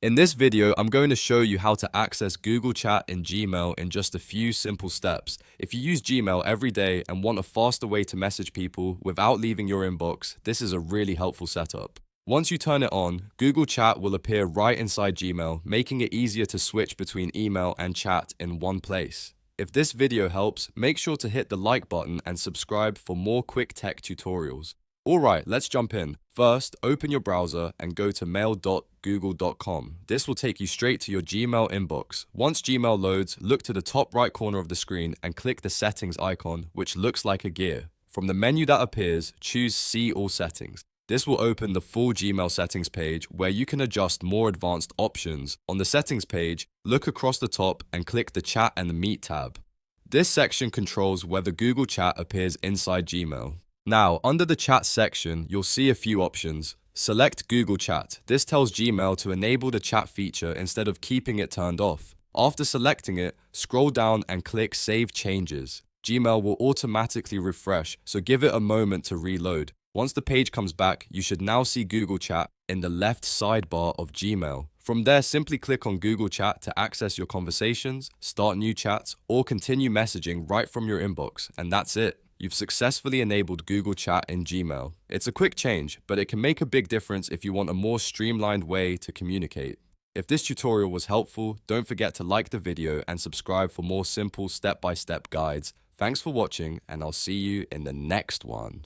In this video, I'm going to show you how to access Google Chat in Gmail in just a few simple steps. If you use Gmail every day and want a faster way to message people without leaving your inbox, this is a really helpful setup. Once you turn it on, Google Chat will appear right inside Gmail, making it easier to switch between email and chat in one place. If this video helps, make sure to hit the like button and subscribe for more quick tech tutorials. Alright, let's jump in. First, open your browser and go to mail.google.com. This will take you straight to your Gmail inbox. Once Gmail loads, look to the top right corner of the screen and click the settings icon, which looks like a gear. From the menu that appears, choose See All Settings. This will open the full Gmail settings page where you can adjust more advanced options. On the settings page, look across the top and click the Chat and the Meet tab. This section controls whether Google Chat appears inside Gmail. Now, under the chat section, you'll see a few options. Select Google Chat. This tells Gmail to enable the chat feature instead of keeping it turned off. After selecting it, scroll down and click Save Changes. Gmail will automatically refresh, so give it a moment to reload. Once the page comes back, you should now see Google Chat in the left sidebar of Gmail. From there, simply click on Google Chat to access your conversations, start new chats, or continue messaging right from your inbox, and that's it. You've successfully enabled Google Chat in Gmail. It's a quick change, but it can make a big difference if you want a more streamlined way to communicate. If this tutorial was helpful, don't forget to like the video and subscribe for more simple step-by-step guides. Thanks for watching, and I'll see you in the next one.